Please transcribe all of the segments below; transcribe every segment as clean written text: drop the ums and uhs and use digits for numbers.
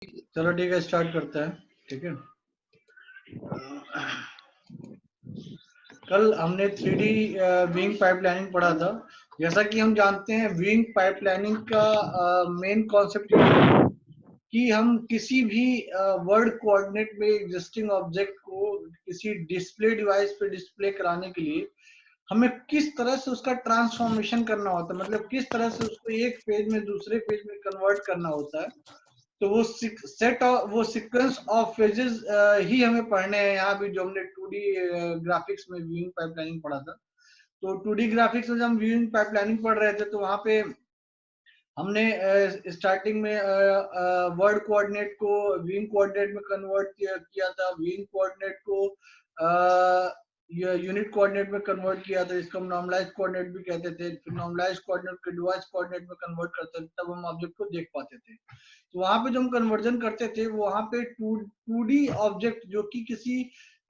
चलो ठीक है, स्टार्ट करते हैं। ठीक है, कल हमने 3D विंग पाइपलाइनिंग पढ़ा था। जैसा कि हम जानते हैं, विंग पाइपलाइनिंग का मेन कॉन्सेप्ट ये है कि हम किसी भी वर्ल्ड कोऑर्डिनेट में एग्जिस्टिंग ऑब्जेक्ट को किसी डिस्प्ले डिवाइस पे डिस्प्ले कराने के लिए हमें किस तरह से उसका ट्रांसफॉर्मेशन करना होता है, मतलब किस तरह से उसको एक पेज में दूसरे पेज में कन्वर्ट करना होता है। तो वो सीक्वेंस ऑफ फेजेस ही हमें पढ़ने हैं यहाँ भी, जो हमने 2D ग्राफिक्स में व्यूइंग पाइपलाइनिंग पढ़ा था। तो 2D ग्राफिक्स में जब हम व्यूइंग पाइपलाइनिंग पढ़ रहे थे तो वहां पे हमने स्टार्टिंग में वर्ड कोऑर्डिनेट को व्यूइंग कोऑर्डिनेट में कन्वर्ट किया था, व्यूइंग कोऑर्डिनेट को यूनिट कोऑर्डिनेट में कन्वर्ट किया था, इसको हम नॉर्मलाइज कोऑर्डिनेट भी कहते थे। फिर नॉर्मलाइज कोऑर्डिनेट को डिवाइस कोऑर्डिनेट में कन्वर्ट करते थे, तब हम ऑब्जेक्ट को देख पाते थे। तो वहां पे जो हम कन्वर्जन करते थे, वहां पे टू डी ऑब्जेक्ट जो कि किसी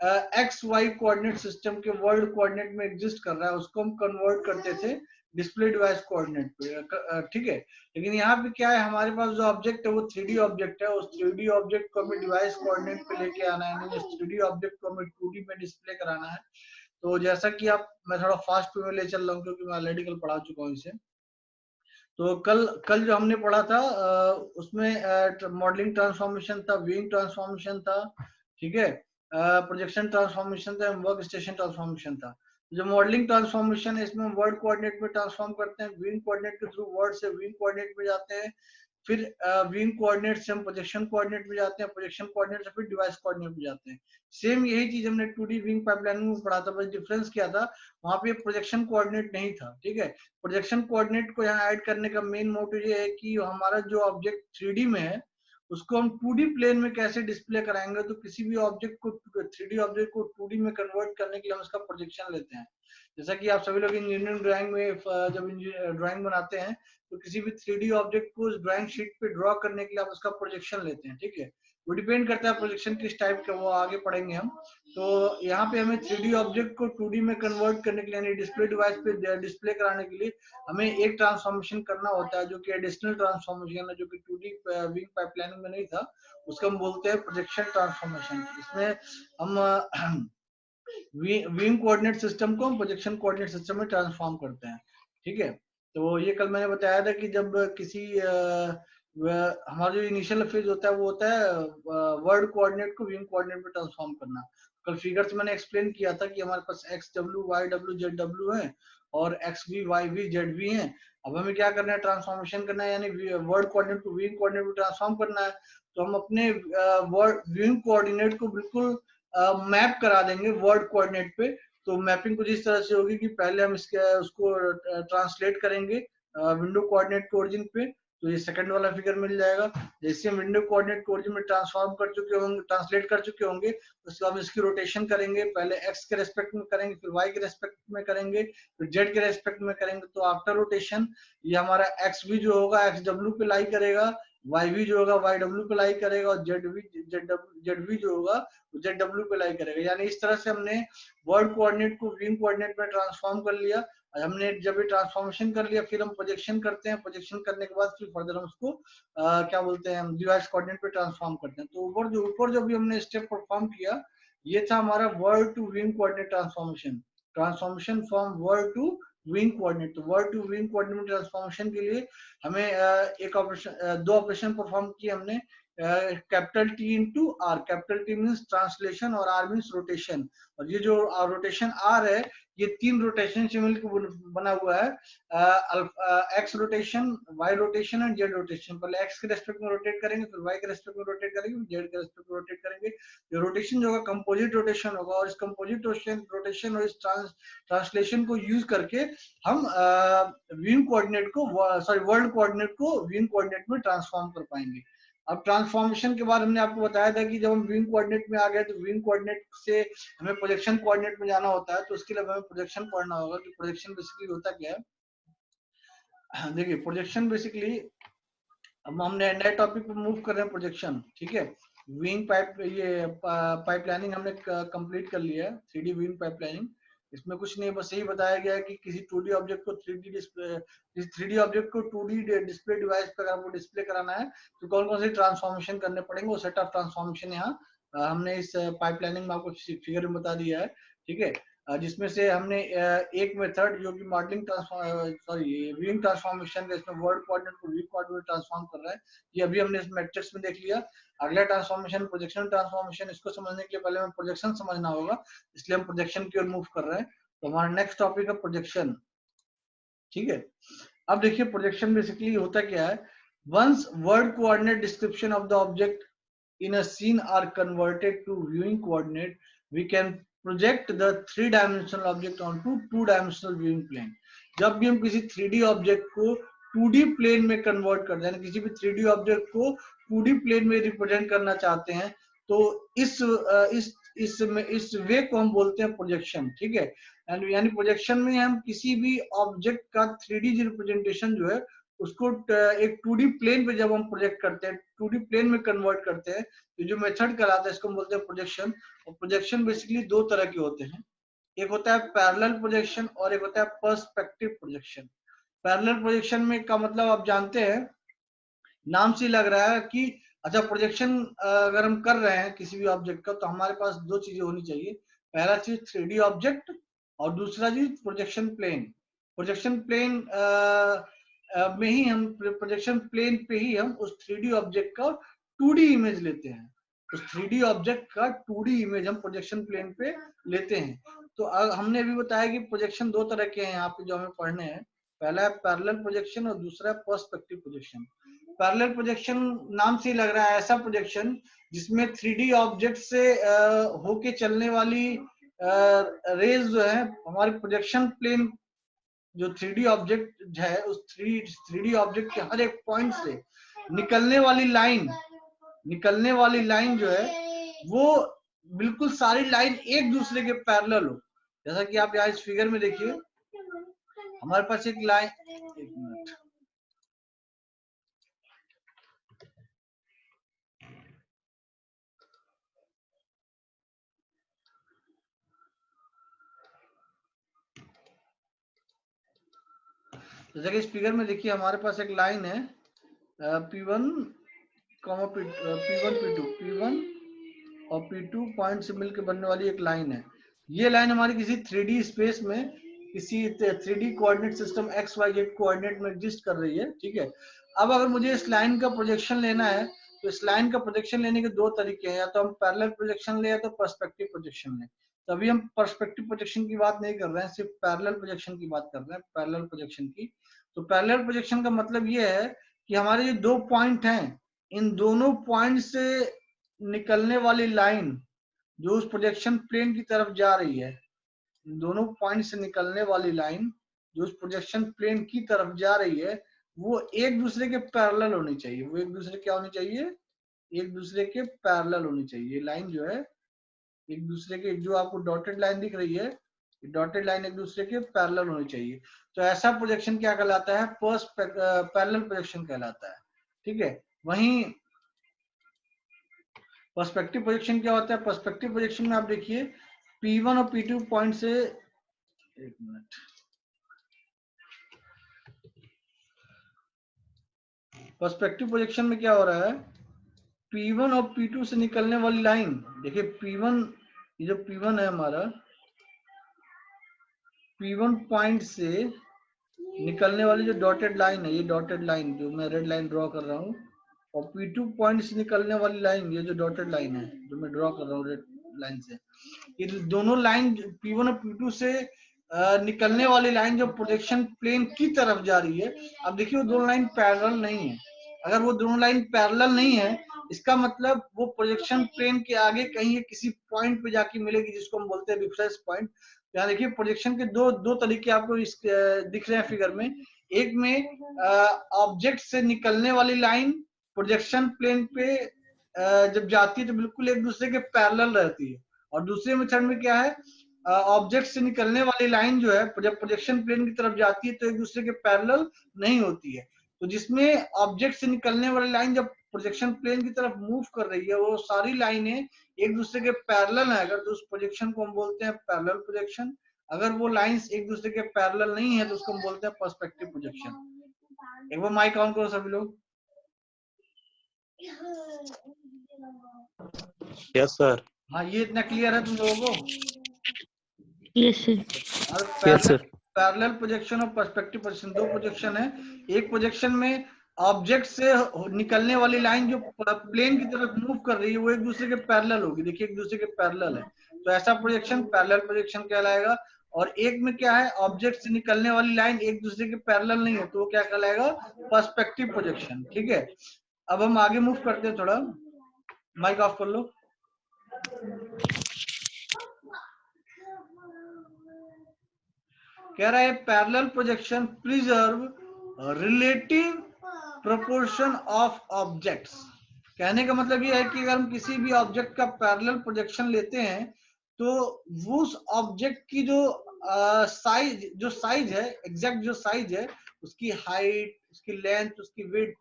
एक्स वाई कोऑर्डिनेट सिस्टम के वर्ल्ड कोऑर्डिनेट में एग्जिस्ट कर रहा है, उसको हम कन्वर्ट करते थे डिस्प्ले डिवाइस कोऑर्डिनेट पे। ठीक है, लेकिन यहाँ पे क्या है, हमारे पास जो ऑब्जेक्ट है वो 3D ऑब्जेक्ट है। उस 3D ऑब्जेक्ट को हमें डिवाइस कोऑर्डिनेट पे लेके आना है, उस 3D ऑब्जेक्ट को हमें 2D में डिस्प्ले कराना है। तो जैसा कि आप, मैं थोड़ा फास्ट वे में ले चल रहा हूँ क्योंकि मैं ऑलरेडी कल पढ़ा चुका हूँ इसे। तो कल कल जो हमने पढ़ा था उसमें मॉडलिंग ट्रांसफॉर्मेशन था, व्यूइंग ट्रांसफॉर्मेशन था, ठीक है, प्रोजेक्शन ट्रांसफॉर्मेशन था, वर्क स्टेशन ट्रांसफॉर्मेशन था। जो मॉडलिंग ट्रांसफॉर्मेशन है, इसमें वर्ड कोऑर्डिनेट में ट्रांसफॉर्म करते हैं, व्यूइंग कोऑर्डिनेट के थ्रू वर्ड से व्यूइंग कोऑर्डिनेट में जाते हैं, फिर व्यूइंग कोऑर्डिनेट से हम प्रोजेक्शन कोऑर्डिनेट में जाते हैं, प्रोजेक्शन कोऑर्डिनेट से फिर डिवाइस कोऑर्डिनेट में जाते हैं। सेम यही चीज हमने 2D व्यूइंग पाइपलाइनिंग में पढ़ा था, बस डिफरेंस क्या था, वहां पे प्रोजेक्शन कोऑर्डिनेट नहीं था। ठीक है, प्रोजेक्शन कोऑर्डिनेट को यहाँ ऐड करने का मेन मोटिव ये है कि हमारा जो ऑब्जेक्ट 3D में है उसको हम 2D प्लेन में कैसे डिस्प्ले कराएंगे। तो किसी भी ऑब्जेक्ट को 3D ऑब्जेक्ट को 2D में कन्वर्ट करने के लिए हम उसका प्रोजेक्शन लेते हैं। जैसा कि आप सभी लोग इंजीनियरिंग ड्राइंग में जब ड्राइंग बनाते हैं तो किसी भी 3D ऑब्जेक्ट को उस ड्राइंग शीट पे ड्रॉ करने के लिए आप उसका प्रोजेक्शन लेते हैं। ठीक है, वो डिपेंड करता है प्रोजेक्शन किस टाइप का, वो आगे पढ़ेंगे हम। तो यहाँ पे हमें 3D ऑब्जेक्ट को 2D में कन्वर्ट करने के लिए, यानी डिस्प्ले डिवाइस पे डिस्प्ले कराने के लिए हमें एक ट्रांसफॉर्मेशन करना होता है, जो कि एडिशनल ट्रांसफॉर्मेशन है, जो कि 2D विंग पाइपलाइनिंग में नहीं था। उसको हम बोलते हैं प्रोजेक्शन ट्रांसफॉर्मेशन। इसमें हम विंग कोऑर्डिनेट सिस्टम को हम प्रोजेक्शन कोऑर्डिनेट सिस्टम में ट्रांसफॉर्म करते हैं। ठीक है, तो ये कल मैंने बताया था कि जब किसी हमारा जो इनिशियल फेज होता है वो होता है वर्ड कोऑर्डिनेट को विंग कोऑर्डिनेट में ट्रांसफॉर्म करना। कल फिगर्स मैंने एक्सप्लेन किया था कि हमारे पास X W Y W Z W है और X V Y V Z V है। अब हमें क्या करना है, ट्रांसफॉर्मेशन करना है, यानी वर्ड कोऑर्डिनेट को विंग कोऑर्डिनेट में ट्रांसफॉर्म करना है। तो हम अपने वर्ड विंग कोऑर्डिनेट को बिल्कुल मैप करा देंगे वर्ड कोऑर्डिनेट पे। तो मैपिंग कुछ इस तरह से होगी कि पहले हम इसके उसको ट्रांसलेट करेंगे विंडो कोऑर्डिनेट के ओरिजिन पे। तो ये सेकंड वाला फिगर मिल जाएगा। जैसे हम विंडो कोऑर्डिनेट को ओरिजिन में ट्रांसफॉर्म कर चुके होंगे, ट्रांसलेट कर चुके होंगे, उसके बाद इसकी रोटेशन करेंगे। पहले एक्स के रेस्पेक्ट में करेंगे, फिर वाई के रेस्पेक्ट में करेंगे, फिर जेड के रेस्पेक्ट में करेंगे। तो आफ्टर रोटेशन ये हमारा एक्स भी जो होगा एक्स डब्ल्यू पे लाई करेगा, वाई भी जो होगा वाई डब्ल्यू पे लाई करेगा, और जेड भी जो होगा जेड डब्ल्यू पे लाई करेगा। यानी इस तरह से हमने वर्ड कोऑर्डिनेट को विंग कोऑर्डिनेट में ट्रांसफॉर्म कर लिया। हमने जब ये ट्रांसफॉर्मेशन कर लिया, फिर हम प्रोजेक्शन करते हैं। प्रोजेक्शन करने के बाद फिर फर्दर हम उसको क्या बोलते हैं, हम डिवाइस कोऑर्डिनेट पे ट्रांसफॉर्म करते हैं। तो ऊपर जो भी हमने स्टेप परफॉर्म किया, ये था हमारा world to viewing coordinate transformation. Transformation from world to viewing coordinate. तो world to viewing coordinate transformation के लिए हमें एक ऑपरेशन, दो ऑपरेशन परफॉर्म किए हमने। Capital T into R. Capital T means translation और आर मीन्स रोटेशन। और ये जो रोटेशन आर है, ये तीन रोटेशन से मिलकर बना हुआ है, X rotation, Y rotation and Z rotation. पहले एक्स के रेस्पेक्ट में रोटेट करेंगे, फिर वाई के रेस्पेक्ट में रोटेट करेंगे, फिर जेड के रेस्पेक्ट में रोटेट करेंगे। ये रोटेशन जो होगा कंपोजिट रोटेशन होगा, और इस कंपोजिट रोटेशन और इस ट्रांसलेशन को यूज करके हम विंग कोऑर्डिनेट को, सॉरी वर्ल्ड कोऑर्डिनेट को विंग कोऑर्डिनेट में ट्रांसफॉर्म कर पाएंगे। अब ट्रांसफॉर्मेशन के बाद हमने आपको बताया था कि जब हम विंग कोऑर्डिनेट में आ गए तो विंग कोऑर्डिनेट से हमें प्रोजेक्शन कोऑर्डिनेट में जाना होता है। तो उसके लिए हमें प्रोजेक्शन पढ़ना होगा कि प्रोजेक्शन बेसिकली होता क्या है। देखिए, प्रोजेक्शन बेसिकली, अब हमने नए टॉपिक पे मूव कर रहे हैं, प्रोजेक्शन। ठीक है, विंग पाइप, ये पाइपलाइनिंग हमने कंप्लीट कर लिया है, 3D विंग पाइपलाइनिंग। इसमें कुछ नहीं, बस यही बताया गया है कि किसी 2D ऑब्जेक्ट को 3D डिस्प्ले, 3D ऑब्जेक्ट को 2D डिस्प्ले डिवाइस पर अगर आपको डिस्प्ले कराना है तो कौन कौन से ट्रांसफॉर्मेशन करने पड़ेंगे, वो सेट ऑफ ट्रांसफॉर्मेशन यहाँ हमने इस पाइपलाइनिंग में आपको फिगर में बता दिया है, ठीक है। जिसमें से हमने एक मेथड जो कि मॉडलिंग व्यूइंग ट्रांसफॉर्मेशन का, इसमें वर्ड कोऑर्डिनेट को व्यू कोऑर्डिनेट ट्रांसफॉर्म कर रहा है, ये अभी हमने इस मैट्रिक्स में देख लिया। अगला ट्रांसफॉर्मेशन प्रोजेक्शन ट्रांसफॉर्मेशन, इसको समझने के लिए पहले हमें प्रोजेक्शन समझना होगा, इसलिए हम प्रोजेक्शन की ओर मूव कर रहे हैं। तो हमारा नेक्स्ट टॉपिक है प्रोजेक्शन, ठीक है। अब देखिए प्रोजेक्शन बेसिकली होता क्या है, once word coordinate description of the object in a scene are converted to viewing coordinate, we can project the 3-dimensional object onto 2-dimensional viewing plane. जब भी हम किसी 3D ऑब्जेक्ट को 2D प्लेन में convert करते हैं, किसी भी 3D ऑब्जेक्ट को 2D प्लेन में रिप्रेजेंट करना चाहते हैं, तो इस वे को हम बोलते हैं प्रोजेक्शन, ठीक है। यानी प्रोजेक्शन में हम किसी भी ऑब्जेक्ट का 3D रिप्रेजेंटेशन जो है उसको एक 2D प्लेन पे जब हम प्रोजेक्ट करते हैं, 2D प्लेन में कन्वर्ट करते हैं, तो जो मेथड कहलाता है इसको हम बोलते हैं प्रोजेक्शन। और प्रोजेक्शन बेसिकली दो तरह के होते हैं, एक होता है पैरेलल प्रोजेक्शन और एक होता है पर्सपेक्टिव प्रोजेक्शन। पैरेलल प्रोजेक्शन में का मतलब आप जानते हैं, नाम से लग रहा है कि अच्छा प्रोजेक्शन अगर हम कर रहे हैं किसी भी ऑब्जेक्ट का, तो हमारे पास दो चीजें होनी चाहिए, पहला चीज 3D ऑब्जेक्ट और दूसरा चीज प्रोजेक्शन प्लेन। प्रोजेक्शन प्लेन में ही हम, प्रोजेक्शन प्लेन पे ही हम उस 3D ऑब्जेक्ट का 2D इमेज लेते हैं, उस 3D ऑब्जेक्ट का 2D इमेज हम प्रोजेक्शन प्लेन पे लेते हैं। तो हमने अभी बताया कि प्रोजेक्शन दो तरह के हैं यहाँ पे जो हमें पढ़ने हैं, पहला है पैरेलल प्रोजेक्शन और दूसरा है पर्सपेक्टिव प्रोजेक्शन। पैरेलल प्रोजेक्शन नाम से लग रहा है ऐसा प्रोजेक्शन जिसमें 3D ऑब्जेक्ट से होके चलने वाली रेज जो है हमारे प्रोजेक्शन प्लेन, जो 3D ऑब्जेक्ट है उस 3D ऑब्जेक्ट के हर एक पॉइंट से निकलने वाली लाइन जो है वो बिल्कुल सारी लाइन एक दूसरे के पैरेलल हो। जैसा कि आप यहाँ इस फिगर में देखिए, हमारे पास एक लाइन, एक मिनट, जैसा कि इस फिगर में देखिए हमारे पास एक लाइन है P1, P1 और P2 पॉइंट से मिलकर बनने वाली एक लाइन है। ये लाइन हमारी किसी 3D स्पेस में, किसी 3D coordinate system XYZ coordinate में एग्जिस्ट कर रही है, ठीक है। अब अगर मुझे इस लाइन का प्रोजेक्शन लेना है, तो इस लाइन का प्रोजेक्शन लेने के दो तरीके हैं, या तो हम पैरेलल प्रोजेक्शन ले या तो पर्सपेक्टिव प्रोजेक्शन ले। तो अभी हम पर्सपेक्टिव प्रोजेक्शन की बात नहीं कर रहे हैं, सिर्फ पैरेलल प्रोजेक्शन की बात कर रहे हैं, पैरेलल प्रोजेक्शन की। तो पैरेलल प्रोजेक्शन का मतलब ये है कि हमारे जो दो पॉइंट हैं, इन दोनों पॉइंट से निकलने वाली लाइन जो उस प्रोजेक्शन प्लेन की तरफ जा रही है, दोनों पॉइंट से निकलने वाली लाइन जो उस प्रोजेक्शन प्लेन की तरफ जा रही है, वो एक दूसरे के पैरेलल होनी चाहिए। वो एक दूसरे क्या होनी चाहिए, एक दूसरे के पैरेलल होनी चाहिए। लाइन जो है एक दूसरे के, जो आपको डॉटेड लाइन दिख रही है, डॉटेड लाइन एक दूसरे के पैरेलल होनी चाहिए। तो ऐसा प्रोजेक्शन क्या कहलाता है, पैरेलल प्रोजेक्शन कहलाता है, ठीक है। वहीं पर्सपेक्टिव प्रोजेक्शन क्या होता है, पर्सपेक्टिव प्रोजेक्शन में आप देखिए P1 और P2 पॉइंट से, एक मिनट, पर्सपेक्टिव प्रोजेक्शन में क्या हो रहा है, P1 और P2 से निकलने वाली लाइन, देखिए P1, ये जो P1 है हमारा, P1 पॉइंट से निकलने वाली जो डॉटेड लाइन है, ये डॉटेड लाइन जो मैं रेड लाइन ड्रॉ कर रहा हूँ, और P2 पॉइंट से निकलने वाली लाइन, ये जो डॉटेड लाइन है जो मैं ड्रॉ कर रहा हूँ रेड लाइन से, ये दोनों लाइन P1 और P2 से निकलने वाली लाइन जो प्रोजेक्शन प्लेन की तरफ जा रही है। अब देखिए वो दोनों लाइन पैरेलल नहीं है। अगर वो दोनों लाइन पैरेलल नहीं है, इसका मतलब वो प्रोजेक्शन प्लेन के आगे कहीं किसी पॉइंट पे जाके मिलेगी, जिसको हम बोलते हैं रिफरेंस पॉइंट। यहाँ देखिए प्रोजेक्शन के दो तरीके आपको दिख रहे हैं फिगर में। एक में ऑब्जेक्ट से निकलने वाली लाइन प्रोजेक्शन प्लेन पे जब जाती है तो बिल्कुल एक दूसरे के पैरेलल रहती है, और दूसरे मेथड में क्या है, ऑब्जेक्ट से निकलने वाली लाइन जो है जब प्रोजेक्शन प्लेन की तरफ जाती है तो एक दूसरे के पैरेलल नहीं होती है। तो जिसमें ऑब्जेक्ट से निकलने वाली लाइन जब प्रोजेक्शन प्लेन की तरफ मूव कर रही है, वो सारी लाइनें एक दूसरे के पैरेलल है अगर, तो उस प्रोजेक्शन को हम बोलते हैं पैरेलल प्रोजेक्शन। अगर वो लाइंस एक दूसरे के पैरेलल नहीं है तो उसको हम बोलते हैं पर्सपेक्टिव प्रोजेक्शन। एक बार माइक ऑन करो सभी लोग। Yes sir. हाँ, ये इतना क्लियर है तुम लोगों को? Yes sir. और यस सर। पैरेलल प्रोजेक्शन और पर्सपेक्टिव प्रोजेक्शन, दो प्रोजेक्शन है। एक प्रोजेक्शन में ऑब्जेक्ट से निकलने वाली लाइन जो प्लेन की तरफ मूव कर रही है वो एक दूसरे के पैरेलल होगी। देखिए एक दूसरे के पैरेलल है, तो ऐसा प्रोजेक्शन पैरेलल प्रोजेक्शन कहलाएगा। और एक में क्या है, ऑब्जेक्ट से निकलने वाली लाइन एक दूसरे के पैरेलल नहीं है, तो वो क्या कहलाएगा, पर्सपेक्टिव प्रोजेक्शन। ठीक है, अब हम आगे मूव करते हैं थोड़ा। माइक ऑफ कर लो। कह रहा है parallel projection preserve relative proportion of objects. कहने का मतलब ये है कि अगर हम किसी भी ऑब्जेक्ट का पैरेलल प्रोजेक्शन लेते हैं तो उस ऑब्जेक्ट की जो साइज है, एग्जैक्ट जो साइज है, उसकी हाइट, उसकी लेंथ, उसकी विड्थ,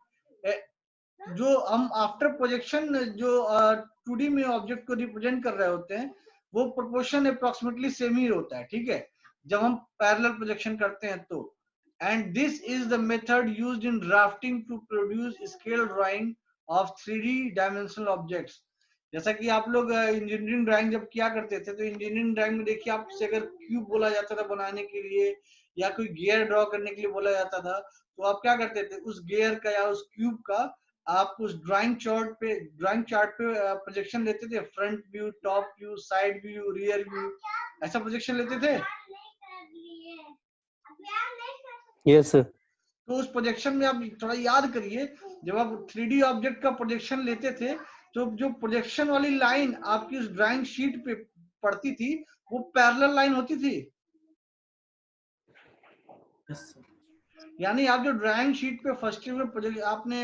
जो हम आफ्टर प्रोजेक्शन जो 2D में ऑब्जेक्ट को रिप्रेजेंट कर रहे होते हैं वो प्रोपोर्शन अप्रोक्सीमेटली सेम ही होता है। ठीक है, जब हम पैरेलल प्रोजेक्शन करते हैं तो। And this is the method used in drafting to produce scale drawing of 3D dimensional objects. जैसा कि आप लोग इंजीनियरिंग ड्राइंग जब किया करते थे तो इंजीनियरिंग ड्राइंग में देखिए आपसे अगर क्यूब बोला जाता था बनाने के लिए या कोई गियर ड्रॉ करने के लिए बोला जाता था तो आप क्या करते थे, उस गियर का या उस क्यूब का आप उस ड्राइंग चार्ट पे प्रोजेक्शन लेते थे। Front view, top view, side view, rear view, ऐसा प्रोजेक्शन लेते थे। Yes sir. तो उस प्रोजेक्शन में आप थोड़ा याद करिए, जब आप 3D ऑब्जेक्ट का प्रोजेक्शन लेते थे तो जो प्रोजेक्शन वाली लाइन आपकी उस ड्राइंग शीट पे पड़ती थी वो पैरेलल लाइन होती थी। यानी आप जो ड्राइंग शीट पे फर्स्ट ईयर में आपने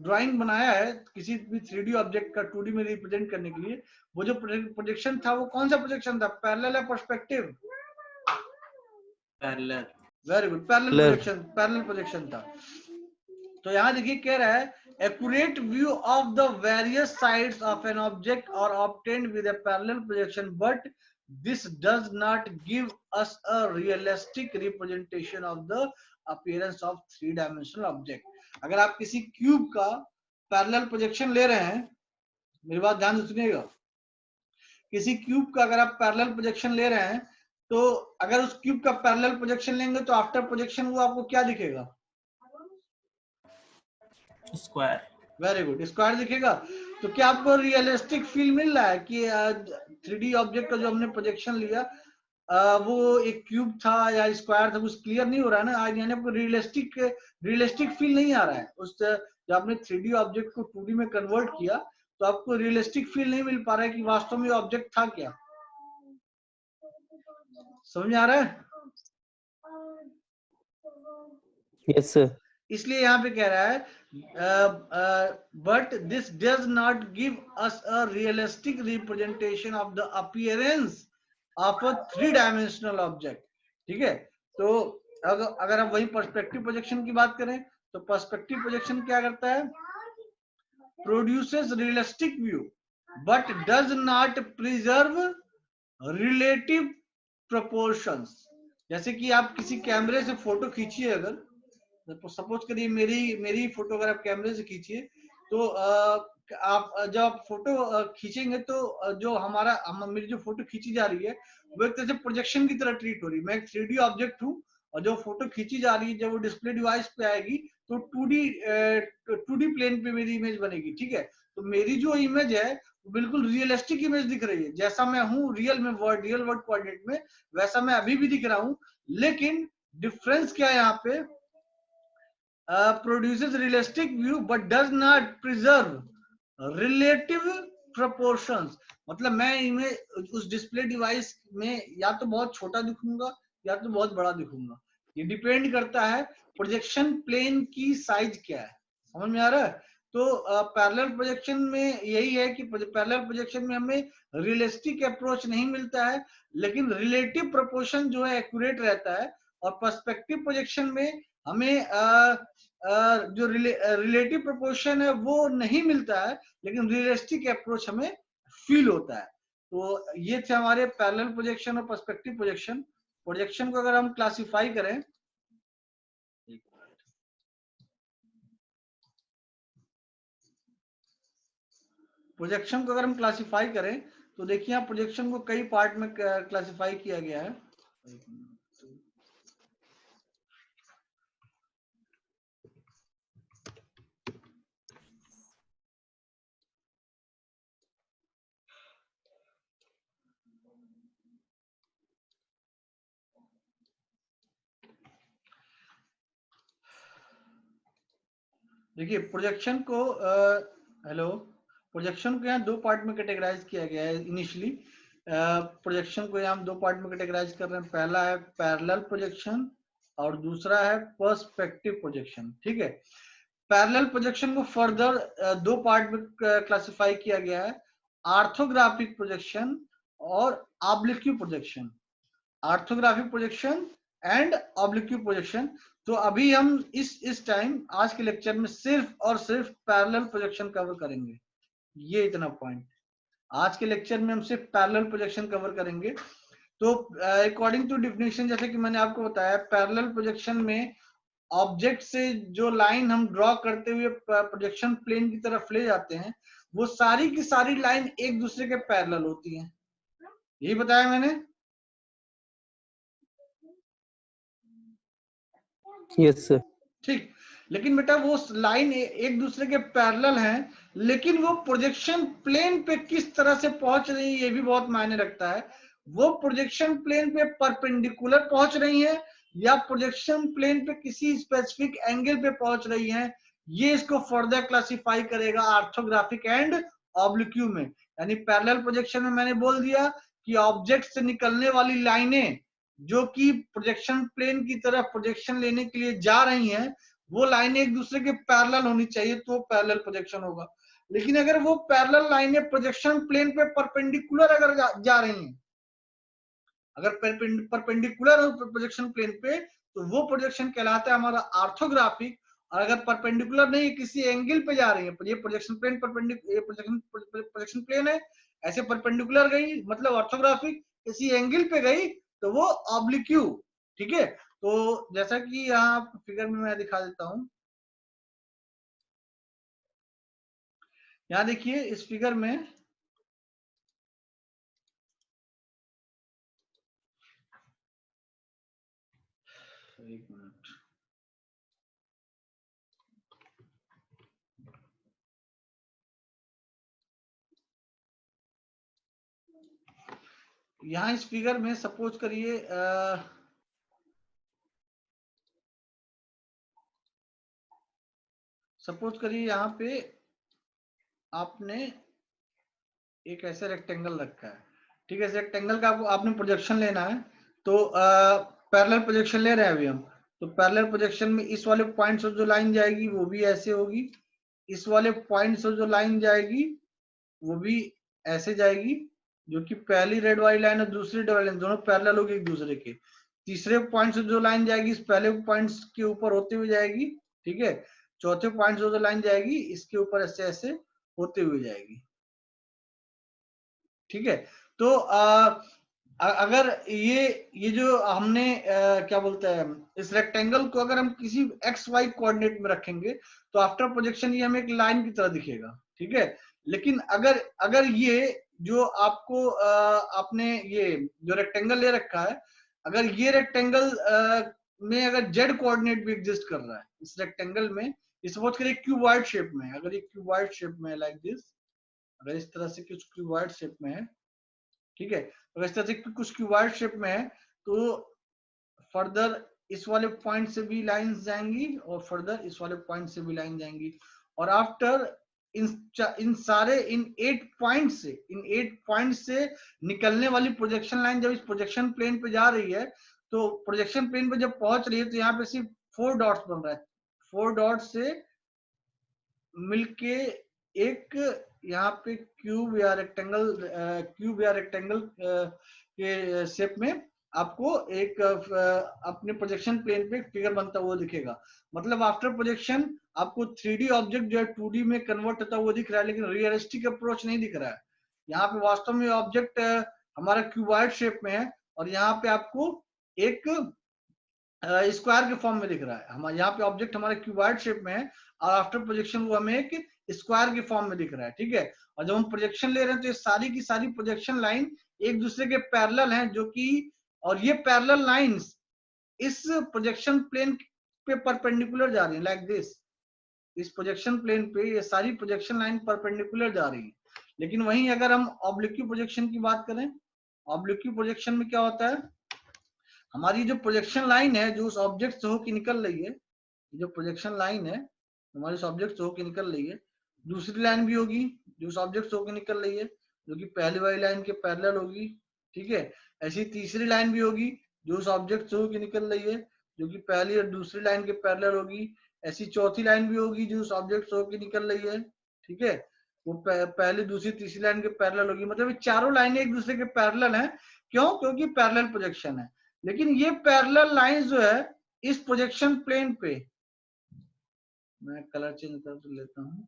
ड्राइंग बनाया है किसी भी 3D ऑब्जेक्ट का 2D में रिप्रेजेंट करने के लिए, वो जो प्रोजेक्शन था वो कौन सा प्रोजेक्शन था, पैरेलल या perspective? Parallel. Very good, parallel projection था। तो यहाँ देखिए कह रहा है accurate view of the various sides of an object are obtained with a parallel projection, but this does not give us a realistic representation of the appearance of 3-dimensional object। अगर आप किसी क्यूब का parallel projection ले रहे हैं, मेरी बात ध्यान से सुनिएगा, किसी क्यूब का अगर आप पैरेलल प्रोजेक्शन ले रहे हैं तो अगर उस क्यूब का पैरेलल प्रोजेक्शन लेंगे तो आफ्टर प्रोजेक्शन वो आपको क्या दिखेगा, स्क्वायर। वेरी गुड, स्क्वायर दिखेगा। तो क्या आपको रियलिस्टिक फील मिल रहा है कि 3D ऑब्जेक्ट का जो हमने प्रोजेक्शन लिया वो एक क्यूब था या स्क्वायर था, कुछ क्लियर नहीं हो रहा है ना आज, यानी आपको रियलिस्टिक फील नहीं आ रहा है। उस जब आपने 3D ऑब्जेक्ट को 2D में कन्वर्ट किया तो आपको रियलिस्टिक फील नहीं मिल पा रहा है कि वास्तव में ऑब्जेक्ट था क्या। समझ में आ रहा है? Yes sir. इसलिए यहाँ पे कह रहा है but this does not give us a realistic representation of the appearance of a three dimensional object. ठीक है, तो अगर हम वही पर्सपेक्टिव प्रोजेक्शन की बात करें तो पर्सपेक्टिव प्रोजेक्शन क्या करता है, produces realistic view but does not preserve relative proportions. जैसे कि आप किसी कैमरे से फोटो खींचिए, अगर सपोज करिए मेरी फोटो अगर आप कैमरे से खींचिए तो आप जब आप फोटो खींचेंगे तो जो मेरी जो फोटो खींची जा रही है वो एक तरह से प्रोजेक्शन की तरह ट्रीट हो रही है। मैं एक 3D ऑब्जेक्ट हूँ और जो फोटो खींची जा रही है जब वो डिस्प्ले डिवाइस पे आएगी तो 2D प्लेन पे मेरी इमेज बनेगी। ठीक है, तो मेरी जो इमेज है वो बिल्कुल रियलिस्टिक इमेज दिख रही है, जैसा मैं हूँ रियल वर्ल्ड कोऑर्डिनेट में वैसा मैं अभी भी दिख रहा हूँ। लेकिन डिफरेंस क्या है यहाँ पे, produces realistic view but does not preserve relative proportions। मतलब मैं इमेज उस डिस्प्ले डिवाइस में या तो बहुत छोटा दिखूंगा या तो बहुत बड़ा दिखूंगा, ये डिपेंड करता है प्रोजेक्शन प्लेन की साइज क्या है। समझ में आ रहा है? तो पैरेलल प्रोजेक्शन में यही है कि पैरेलल प्रोजेक्शन में हमें रियलिस्टिक अप्रोच नहीं मिलता है लेकिन रिलेटिव प्रोपोर्शन जो है एक्यूरेट रहता है। और पर्सपेक्टिव प्रोजेक्शन में हमें जो रिलेटिव प्रोपोर्शन है वो नहीं मिलता है लेकिन रियलिस्टिक अप्रोच हमें फील होता है। तो ये थे हमारे पैरेलल प्रोजेक्शन और पर्सपेक्टिव प्रोजेक्शन। प्रोजेक्शन को अगर हम क्लासिफाई करें, प्रोजेक्शन को अगर हम क्लासिफाई करें तो देखिए यहाँ प्रोजेक्शन को कई पार्ट में क्लासिफाई किया गया है। देखिए प्रोजेक्शन को हेलो, प्रोजेक्शन को यहाँ दो पार्ट में कैटेगराइज किया गया है इनिशियली। प्रोजेक्शन को यहाँ दो पार्ट में कैटेगराइज कर रहे हैं। पहला है पैरेलल प्रोजेक्शन और दूसरा है पर्सपेक्टिव प्रोजेक्शन। ठीक है, पैरेलल प्रोजेक्शन को फर्दर दो पार्ट में क्लासिफाई किया गया है, ऑर्थोग्राफिक प्रोजेक्शन और oblique projection. Orthographic projection and oblique projection. तो अभी हम इस टाइम आज के लेक्चर में सिर्फ और सिर्फ पैरेलल प्रोजेक्शन कवर करेंगे। ये इतना पॉइंट आज के लेक्चर में हम सिर्फ पैरेलल प्रोजेक्शन कवर करेंगे। तो अकॉर्डिंग टू डिफिनेशन, जैसे कि मैंने आपको बताया, पैरेलल प्रोजेक्शन में ऑब्जेक्ट से जो लाइन हम ड्रॉ करते हुए प्रोजेक्शन प्लेन की तरफ ले जाते हैं, वो सारी की सारी लाइन एक दूसरे के पैरेलल होती हैं। यही बताया मैंने। Yes sir. ठीक, लेकिन बेटा वो लाइन एक दूसरे के पैरेलल हैं, लेकिन वो प्रोजेक्शन प्लेन पे किस तरह से पहुंच रही है ये भी बहुत मायने रखता है। वो प्रोजेक्शन प्लेन पे परपेंडिकुलर पहुंच रही है या प्रोजेक्शन प्लेन पे किसी स्पेसिफिक एंगल पे पहुंच रही है, ये इसको फर्दर क्लासिफाई करेगा ऑर्थोग्राफिक एंड ऑब्लिक्यू में। यानी पैरेलल प्रोजेक्शन में मैंने बोल दिया कि ऑब्जेक्ट से निकलने वाली लाइनें जो कि प्रोजेक्शन प्लेन की तरफ प्रोजेक्शन लेने के लिए जा रही हैं, वो लाइनें एक दूसरे के पैरेलल होनी चाहिए तो पैरेलल प्रोजेक्शन होगा। लेकिन अगर वो पैरेलल लाइनें प्रोजेक्शन प्लेन पे परपेंडिकुलर अगर जा रही हैं, अगर परपेंडिकुलर हो प्रोजेक्शन प्लेन पे, तो वो प्रोजेक्शन कहलाता है हमारा ऑर्थोग्राफिक। और अगर परपेंडिकुलर नहीं, किसी एंगल पे जा रही है, ये प्रोजेक्शन प्लेन प्रोजेक्शन प्लेन है, ऐसे परपेंडिकुलर गई मतलब ऑर्थोग्राफिक, किसी एंगल पे गई तो वो ऑब्लिक्यू। ठीक है, तो जैसा कि यहाँ फिगर में मैं दिखा देता हूं, यहाँ देखिए इस फिगर में एक मिनट, यहाँ इस फिगर में सपोज करिए यहाँ पे आपने एक ऐसे रेक्टेंगल रखा है। ठीक है, इस रेक्टेंगल का आपने प्रोजेक्शन लेना है, तो पैरेलल प्रोजेक्शन ले रहे हैं अभी हम। तो पैरेलल प्रोजेक्शन में इस वाले पॉइंट से जो लाइन जाएगी वो भी ऐसे होगी, इस वाले पॉइंट से जो लाइन जाएगी वो भी ऐसे जाएगी, जो कि पहली रेड वाली लाइन और दूसरी रेड वाली लाइन दोनों पैरेलल होगी एक दूसरे के। तीसरे पॉइंट से जो लाइन जाएगी इस पहले पॉइंट के ऊपर होते हुए जाएगी। ठीक है, चौथे पॉइंट से जो लाइन जाएगी इसके ऊपर ऐसे ऐसे होते हुए जाएगी। ठीक है, तो अगर ये जो हमने क्या बोलते हैं, इस रेक्टेंगल को अगर हम किसी एक्स वाई कोऑर्डिनेट में रखेंगे तो आफ्टर प्रोजेक्शन ये हमें एक लाइन की तरह दिखेगा। ठीक है, लेकिन अगर ये जो आपको आपने ये जो रेक्टेंगल ले रखा है, अगर ये रेक्टेंगल में अगर जेड कोऑर्डिनेट भी एग्जिस्ट कर रहा है इस रेक्टेंगल में, सपोज करिए क्यूबॉइड शेप में, अगर ये क्यूबॉइड शेप में लाइक दिस, अगर इस तरह से कुछ क्यूबॉइड शेप में है, ठीक है, अगर इस तरह से कुछ क्यूबॉइड शेप में है, तो फर्दर इस वाले पॉइंट से भी लाइंस जाएंगी और फर्दर इस वाले पॉइंट से भी लाइन जाएंगी। और आफ्टर इन सारे इन 8 पॉइंट से निकलने वाली प्रोजेक्शन लाइन जब इस प्रोजेक्शन प्लेन पे जा रही है, तो प्रोजेक्शन प्लेन पे जब पहुंच रही है तो यहाँ पे सिर्फ 4 डॉट्स बन रहा है। 4 डॉट्स से मिलके एक यहाँ पे क्यूब या रेक्टेंगल के शेप में आपको एक अपने प्रोजेक्शन प्लेन पे फिगर बनता हुआ दिखेगा। मतलब आफ्टर प्रोजेक्शन आपको 3D ऑब्जेक्ट जो है 2D में कन्वर्ट होता हुआ दिख रहा है, लेकिन रियलिस्टिक अप्रोच नहीं दिख रहा है। यहाँ पे वास्तव में ऑब्जेक्ट हमारा क्यूबॉइड शेप में है और यहाँ पे आपको एक स्क्वायर के फॉर्म में दिख रहा है। हमारे यहाँ पे ऑब्जेक्ट हमारे क्यूबॉइड शेप में है और आफ्टर प्रोजेक्शन वो हमें एक स्क्वायर के फॉर्म में दिख रहा है, ठीक है। और जब हम प्रोजेक्शन ले रहे हैं तो ये सारी की सारी प्रोजेक्शन लाइन एक दूसरे के पैरेलल हैं, जो कि और ये पैरेलल लाइंस इस प्रोजेक्शन प्लेन पे परपेंडिकुलर जा रही है, लाइक दिस। इस प्रोजेक्शन प्लेन पे ये सारी प्रोजेक्शन लाइन परपेंडिकुलर जा रही है। लेकिन वहीं अगर हम ऑब्लिक्यू प्रोजेक्शन की बात करें, ऑब्लिक्यू प्रोजेक्शन में क्या होता है, हमारी जो प्रोजेक्शन लाइन है जो उस ऑब्जेक्ट से होकर निकल रही है, जो प्रोजेक्शन लाइन है हमारे उस ऑब्जेक्ट से होकर निकल रही है, दूसरी लाइन भी होगी जो उस ऑब्जेक्ट से होकर निकल रही है, जो कि पहली वाली लाइन के पैरेलल होगी, ठीक है। ऐसी तीसरी लाइन भी होगी जो उस ऑब्जेक्ट से होकर निकल रही है, जो कि पहली और दूसरी लाइन के पैरेलल होगी। ऐसी चौथी लाइन भी होगी जो उस ऑब्जेक्ट से होकर निकल रही है, ठीक है, वो पहली दूसरी तीसरी लाइन के पैरेलल होगी। मतलब ये चारों लाइनें एक दूसरे के पैरेलल हैं। क्यों? क्योंकि पैरेलल प्रोजेक्शन है। लेकिन ये पैरेलल लाइंस जो है इस प्रोजेक्शन प्लेन पे, मैं कलर चेंज कर लेता हूँ,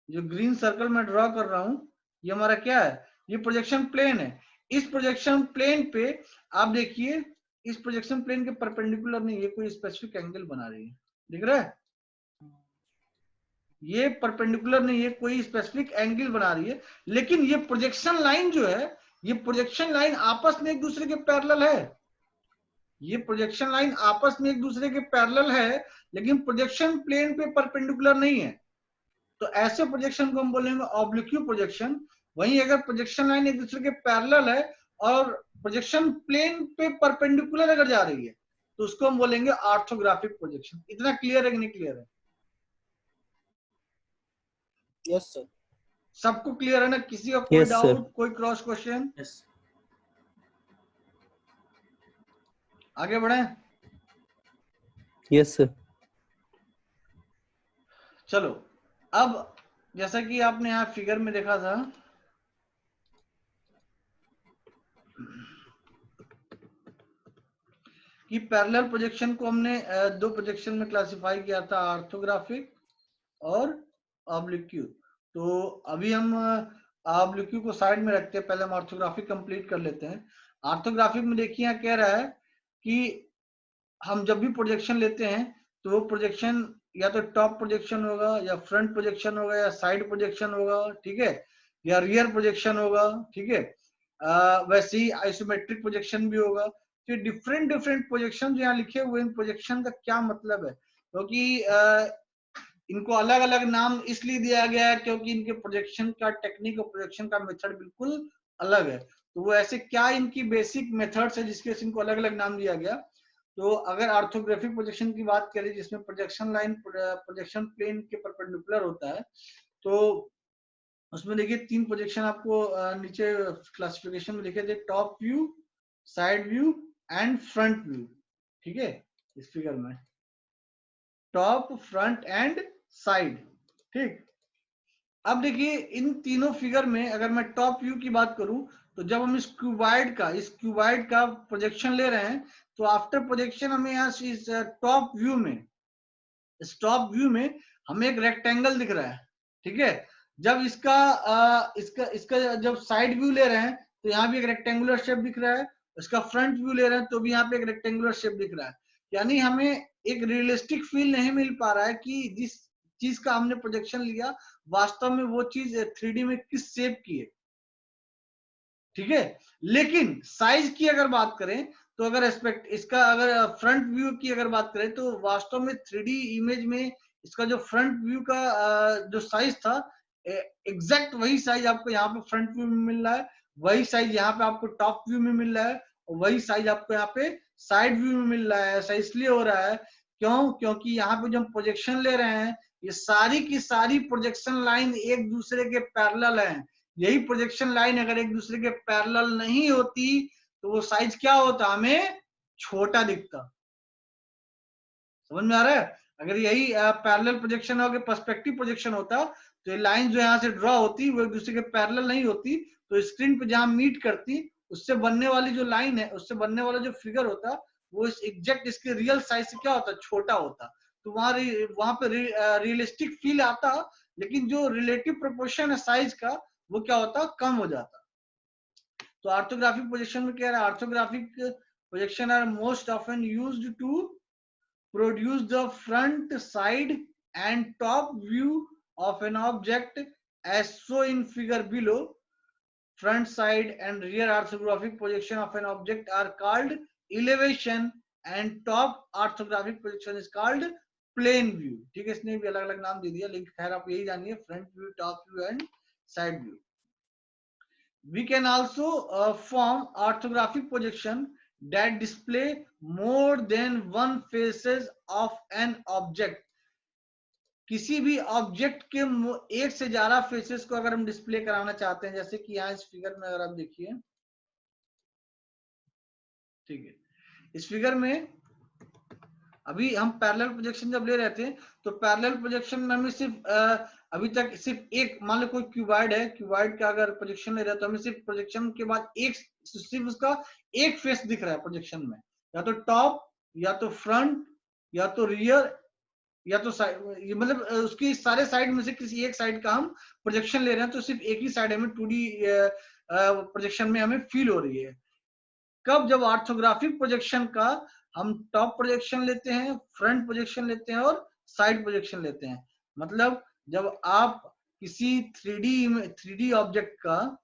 जो ग्रीन सर्कल मैं ड्रॉ कर रहा हूँ ये हमारा क्या है, ये प्रोजेक्शन प्लेन है। इस प्रोजेक्शन प्लेन पे आप देखिए, इस प्रोजेक्शन प्लेन के परपेंडिकुलर नहीं, ये कोई स्पेसिफिक एंगल बना रही है, दिख रहा है? ये परपेंडिकुलर नहीं है, कोई स्पेसिफिक एंगल बना रही है। लेकिन ये प्रोजेक्शन लाइन जो है, ये प्रोजेक्शन लाइन आपस में एक दूसरे के पैरेलल है। ये प्रोजेक्शन लाइन आपस में एक दूसरे के पैरेलल है, लेकिन प्रोजेक्शन प्लेन पे परपेंडिकुलर नहीं है। तो ऐसे प्रोजेक्शन को हम बोलेंगे ऑब्लिक्यू प्रोजेक्शन। वहीं अगर प्रोजेक्शन लाइन एक दूसरे के पैरेलल है और प्रोजेक्शन प्लेन पे परपेंडिकुलर अगर जा रही है तो उसको हम बोलेंगे ऑर्थोग्राफिक प्रोजेक्शन। इतना क्लियर है कि नहीं क्लियर है? Yes sir. सबको क्लियर है ना? किसी का कोई Yes, sir. डाउट, कोई क्रॉस क्वेश्चन? यस। आगे बढ़े। Yes, sir. चलो, अब जैसा कि आपने यहाँ फिगर में देखा था, कि पैरेलल प्रोजेक्शन को हमने दो प्रोजेक्शन में क्लासिफाई किया था, ऑर्थोग्राफिक और ऑब्लिक्यू। तो अभी हम ऑब्लिक्यू को साइड में रखते हैं, पहले हम ऑर्थोग्राफिक कंप्लीट कर लेते हैं। ऑर्थोग्राफिक में देखिए यहाँ कह रहा है कि हम जब भी प्रोजेक्शन लेते हैं तो वो प्रोजेक्शन या तो टॉप प्रोजेक्शन होगा या फ्रंट प्रोजेक्शन होगा या साइड प्रोजेक्शन होगा, ठीक है, या रियर प्रोजेक्शन होगा, ठीक है। वैसे ही आइसोमेट्रिक प्रोजेक्शन भी होगा। तो डिफरेंट डिफरेंट प्रोजेक्शन जो यहाँ लिखे हुए, इन प्रोजेक्शन का क्या मतलब है? क्योंकि इनको अलग अलग नाम इसलिए दिया गया है क्योंकि इनके प्रोजेक्शन का टेक्निक और प्रोजेक्शन का मेथड बिल्कुल अलग है। तो वो ऐसे क्या इनकी बेसिक मेथड्स है जिसके इनको अलग अलग नाम दिया गया। तो अगर ऑर्थोग्राफिक प्रोजेक्शन की बात करें जिसमें प्रोजेक्शन लाइन प्रोजेक्शन प्लेन के परपेंडिकुलर होता है, तो उसमें देखिए तीन प्रोजेक्शन आपको नीचे क्लासिफिकेशन में लिखे थे, top view, side view and front view, ठीक है। इस फिगर में टॉप, फ्रंट एंड साइड, ठीक। अब देखिए इन तीनों फिगर में अगर मैं टॉप व्यू की बात करूं तो जब हम इस क्यूबॉइड का प्रोजेक्शन ले रहे हैं तो आफ्टर प्रोजेक्शन हमें यहाँ इस टॉप व्यू में, इस टॉप व्यू में हमें एक रेक्टेंगल दिख रहा है, ठीक है। जब इसका जब साइड व्यू ले रहे हैं तो यहाँ भी एक रेक्टेंगुलर शेप दिख रहा है, इसका फ्रंट व्यू ले रहे हैं तो भी यहाँ पे एक रेक्टेंगुलर शेप दिख रहा है। यानी हमें एक रियलिस्टिक फील नहीं मिल पा रहा है कि जिस चीज का हमने प्रोजेक्शन लिया वास्तव में वो चीज 3D में किस शेप की है, ठीक है। लेकिन साइज की अगर बात करें तो अगर एस्पेक्ट इसका अगर फ्रंट व्यू की अगर बात करें तो वास्तव में 3D इमेज में इसका जो फ्रंट व्यू का जो साइज था, एग्जैक्ट वही साइज आपको यहाँ पे फ्रंट व्यू में मिल रहा है, वही साइज यहाँ पे आपको टॉप व्यू में मिल रहा है और वही साइज आपको यहाँ पे साइड व्यू में मिल रहा है। ऐसा इसलिए हो रहा है क्यों? क्योंकि यहाँ पे जो हम प्रोजेक्शन ले रहे हैं ये सारी की सारी प्रोजेक्शन लाइन एक दूसरे के पैरेलल हैं। यही प्रोजेक्शन लाइन अगर एक दूसरे के पैरेलल नहीं होती तो वो साइज क्या होता, हमें छोटा दिखता। समझ में आ रहा है? अगर यही पैरेलल प्रोजेक्शन हो, पर्सपेक्टिव प्रोजेक्शन होता तो ये लाइन जो यहाँ से ड्रॉ होती वो एक दूसरे के पैरेलल नहीं होती, तो स्क्रीन पे जहां मीट करती उससे बनने वाली जो लाइन है, उससे बनने वाला जो फिगर होता वो इस एग्जैक्ट इसके रियल साइज से क्या होता, छोटा होता। तो वहां पे रियलिस्टिक फील आता, लेकिन जो रिलेटिव प्रोपोर्शन है साइज का वो क्या होता, कम हो जाता। तो ऑर्थोग्राफिक पोजीशन में क्या है, orthographic projection are most often used to produce the front, side and top view of an object as shown in figure below. Front, side and rear orthographic projection of an object are called elevation and top orthographic projection is called plane view. ठीक है, इसने भी अलग अलग नाम दे दिया, लेकिन खैर आप यही जानिए, front view, top view and side view. We can also form orthographic projection that display more than one faces of an object. किसी भी ऑब्जेक्ट के एक से ज्यादा फेसेस को अगर हम डिस्प्ले कराना चाहते हैं, जैसे कि यहाँ इस फिगर में अगर आप देखिए, ठीक है, इस फिगर में अभी हम पैरेलल प्रोजेक्शन जब ले रहे थे, तो पैरेलल प्रोजेक्शन में हमें सिर्फ अभी तक सिर्फ एक, मान लो कोई क्यूबॉइड है, क्यूबॉइड का अगर प्रोजेक्शन ले रहे हैं तो हमें सिर्फ प्रोजेक्शन के बाद एक, सिर्फ उसका एक फेस दिख रहा है प्रोजेक्शन में, या तो टॉप, या तो फ्रंट, या तो रियर, या तो साइड, मतलब उसकी सारे साइड में से किसी एक साइड का हम प्रोजेक्शन ले रहे हैं, तो सिर्फ एक ही साइड हमें 2D प्रोजेक्शन में हमें फील हो रही है. कब? जब ऑर्थोग्राफिक प्रोजेक्शन का हम टॉप प्रोजेक्शन लेते हैं, फ्रंट प्रोजेक्शन लेते हैं और साइड प्रोजेक्शन लेते हैं. मतलब जब आप किसी 3D ऑब्जेक्ट का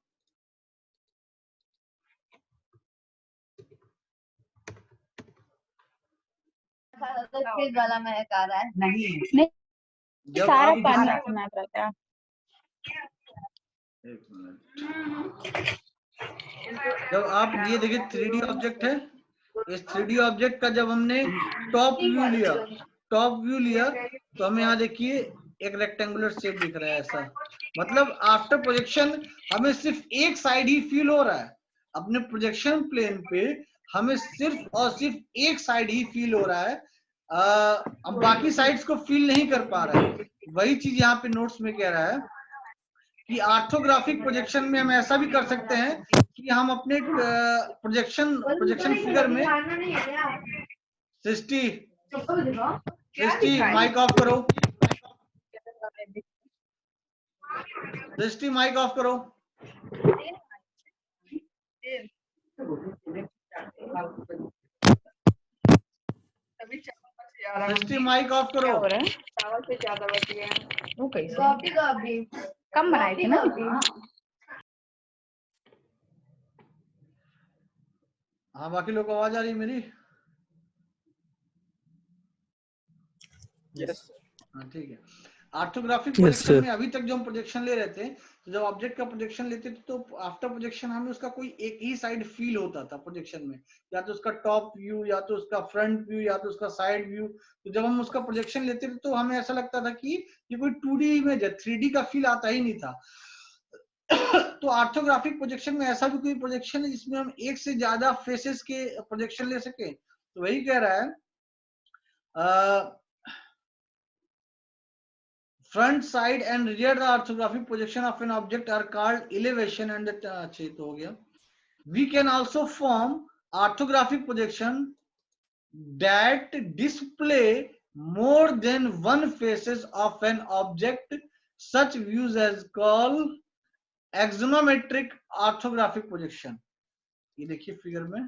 वाला महक आ रहा है, नहीं जब सारा आप पानी सुना रहता है. एक मिनट, जब आप ये देखिए 3D ऑब्जेक्ट है, इस 3D ऑब्जेक्ट का जब हमने टॉप व्यू लिया तो हमें यहाँ देखिए एक रेक्टेंगुलर शेप दिख रहा है ऐसा. मतलब आफ्टर प्रोजेक्शन हमें सिर्फ एक साइड ही फील हो रहा है, अपने प्रोजेक्शन प्लेन पे हमें सिर्फ और सिर्फ एक साइड ही फील हो रहा है, हम बाकी साइड्स को फील नहीं कर पा रहे हैं. वही चीज यहाँ पे नोट्स में कह रहा है कि ऑर्थोग्राफिक प्रोजेक्शन में हम ऐसा भी कर सकते हैं कि हम अपने प्रोजेक्शन फिगर में, सृष्टि माइक ऑफ करो, सृष्टि माइक ऑफ करो, सृष्टि माइक ऑफ करो. चावल से ज्यादा बच गया. वो कैसे कम बनाए थे ना. हाँ, बाकी लोग को आवाज आ रही है मेरी? यस. हाँ, ठीक है. Orthographic Yes, projection sir. में अभी तक जो हम प्रोजेक्शन ले रहे थे, तो जब ऑब्जेक्ट का प्रोजेक्शन लेते थे तो आफ्टर प्रोजेक्शन हमें उसका कोई एक ही साइड फील होता था प्रोजेक्शन में, या तो उसका टॉप व्यू, या तो उसका फ्रंट व्यू, या तो उसका साइड व्यू. तो जब हम उसका प्रोजेक्शन लेते थे तो हमें ऐसा लगता था कि ये कोई 2D इमेज है, 3D का फील आता ही नहीं था. तो ऑर्थोग्राफिक प्रोजेक्शन में ऐसा भी कोई प्रोजेक्शन है जिसमें हम एक से ज्यादा फेसेस के प्रोजेक्शन ले सके? तो वही कह रहा है, front, side and rear the orthographic projection of an object are called elevation and अच्छा तो हो गया. We can also form orthographic projection that display more than one faces of an object. Such views as called axonometric orthographic projection. ये देखिए figure में,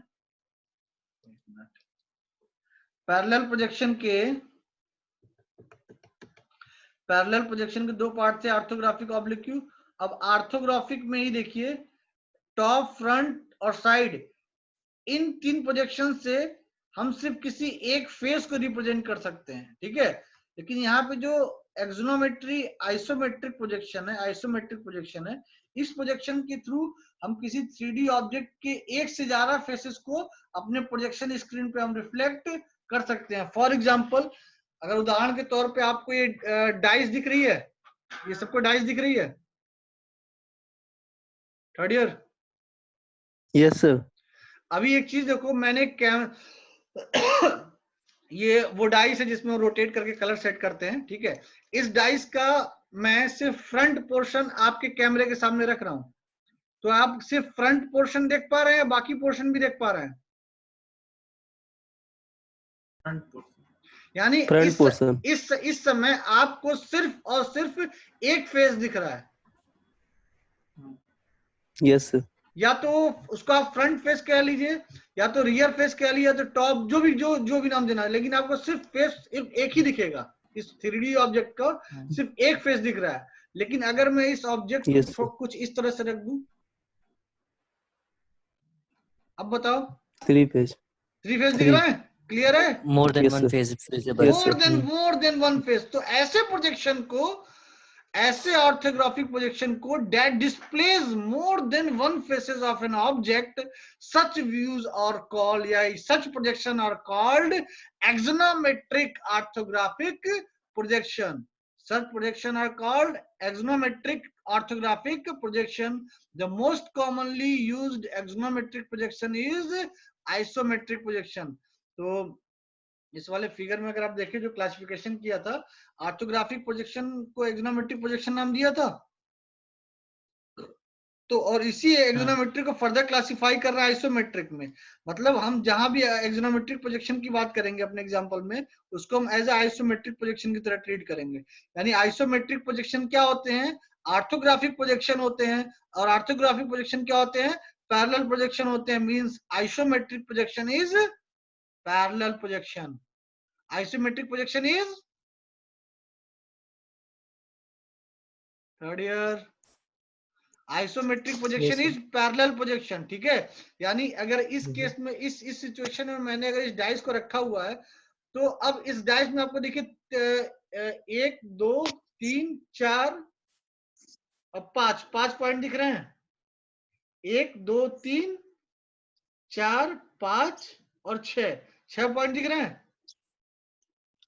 parallel projection के दो part थे, ऑर्थोग्राफिक ऑब्लिक व्यू. अब ऑर्थोग्राफिक में ही देखिए टॉप, फ्रंट और साइड, इन तीन प्रोजेक्शन से हम सिर्फ किसी एक फेस को रिप्रेजेंट कर सकते हैं, ठीक है. लेकिन यहाँ पे जो एक्सोनोमेट्री आइसोमेट्रिक प्रोजेक्शन है, इस प्रोजेक्शन के थ्रू हम किसी 3D ऑब्जेक्ट के एक से ज्यादा फेसेस को अपने प्रोजेक्शन स्क्रीन पे हम रिफ्लेक्ट कर सकते हैं. फॉर एग्जांपल, अगर उदाहरण के तौर पे आपको ये डाइस दिख रही है, ये सबको डाइस दिख रही है थर्ड ईयर? Yes sir. अभी एक चीज देखो, मैंने ये वो डाइस है जिसमें रोटेट करके कलर सेट करते हैं, ठीक है. इस डाइस का मैं सिर्फ फ्रंट पोर्शन आपके कैमरे के सामने रख रहा हूं, तो आप सिर्फ फ्रंट पोर्शन देख पा रहे हैं, बाकी पोर्शन भी देख पा रहे हैं? यानी इस समय आपको सिर्फ और सिर्फ एक फेस दिख रहा है. Yes sir. या तो उसका फ्रंट फेस कह लीजिए, या तो रियर फेस कह लीजिए, या तो टॉप, जो भी नाम देना है, लेकिन आपको सिर्फ फेस एक ही दिखेगा। इस 3D ऑब्जेक्ट का सिर्फ एक फेस दिख रहा है। लेकिन अगर मैं इस ऑब्जेक्ट Yes, को sir. कुछ इस तरह से रख दूं, अब बताओ, 3 phase. 3 फेस दिख 3. रहा है? क्लियर है? More than Yes, one sir. phase visible. Yes, sir. More than one face. तो ऐसे प्रोजेक्शन को, ऐसे ऑर्थोग्राफिक प्रोजेक्शन को that displays more than one faces of an object, such views are called, या such projection are called axonometric orthographic projection. Such projection are called axonometric orthographic projection. The most commonly used axonometric projection is isometric projection. तो इस वाले figure में अगर आप देखें, जो classification किया था, ऑर्थोग्राफिक प्रोजेक्शन को एक्सोनोमेट्रिक प्रोजेक्शन नाम दिया था। तो और इसी एक्सोनोमेट्रिक को फर्दर क्लासिफाई कर रहा है आइसोमेट्रिक में। मतलब हम जहां भी एक्सोनोमेट्रिक प्रोजेक्शन की बात करेंगे अपने एग्जांपल में, उसको हम एज ए आइसोमेट्रिक प्रोजेक्शन की तरह ट्रीट करेंगे। यानी आइसोमेट्रिक प्रोजेक्शन क्या होते हैं? ऑर्थोग्राफिक प्रोजेक्शन होते हैं। और ऑर्थोग्राफिक प्रोजेक्शन क्या होते हैं? पैरेलल प्रोजेक्शन होते हैं। Means isometric projection is parallel projection, isometric projection is third year, isometric projection Yes, is parallel projection। ठीक है, यानी अगर इस केस में, इस सिचुएशन में मैंने अगर इस डाइस को रखा हुआ है, तो अब इस डाइस में आपको देखिए 1 2 3 4 और 5 पॉइंट दिख रहे हैं। 1 2 3 4 5 और 6 पॉइंट दिख रहे हैं।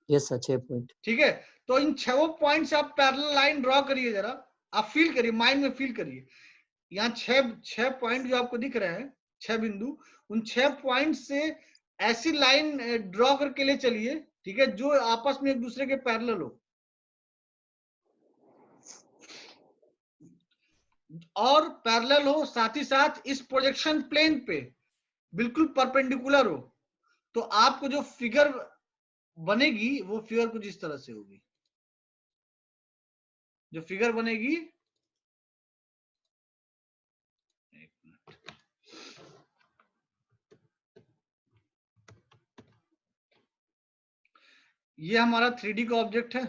yes sir, 6 point. ठीक है, तो इन 6 पॉइंट से आप पैरेलल लाइन ड्रॉ करिए, जरा आप फील करिए, माइंड में फील करिए। यहाँ 6 पॉइंट जो आपको दिख रहे हैं, 6 बिंदु, उन 6 पॉइंट से ऐसी लाइन ड्रॉ करके ले चलिए, ठीक है, जो आपस में एक दूसरे के पैरेलल हो और पैरेलल हो, साथ ही साथ इस प्रोजेक्शन प्लेन पे बिल्कुल परपेंडिकुलर हो। तो आपको जो फिगर बनेगी वो फिगर कुछ इस तरह से होगी। जो फिगर बनेगी, ये हमारा 3D का ऑब्जेक्ट है।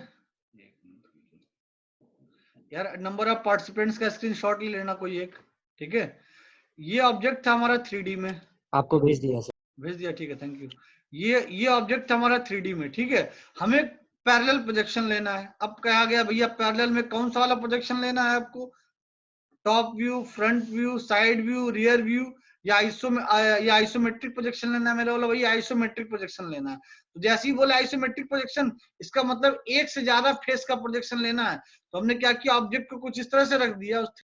यार नंबर ऑफ पार्टिसिपेंट्स का स्क्रीनशॉट ले लेना कोई एक, ठीक है। ये ऑब्जेक्ट था हमारा 3D में, आपको भेज दिया सर। भेज दिया, ठीक है, थैंक यू। ये ऑब्जेक्ट था हमारा 3D में, ठीक है। हमें पैरेलल प्रोजेक्शन लेना है। अब कहा गया भैया पैरेलल में कौन सा वाला प्रोजेक्शन लेना है आपको? Top view, front view, side view, rear view, या आइसोमेट्रिक प्रोजेक्शन लेना है? मेरा बोला भैया आइसोमेट्रिक प्रोजेक्शन लेना है। तो जैसे ही बोला आइसोमेट्रिक प्रोजेक्शन, इसका मतलब एक से ज्यादा फेस का प्रोजेक्शन लेना है। तो हमने क्या किया, ऑब्जेक्ट को कुछ इस तरह से रख दिया, उस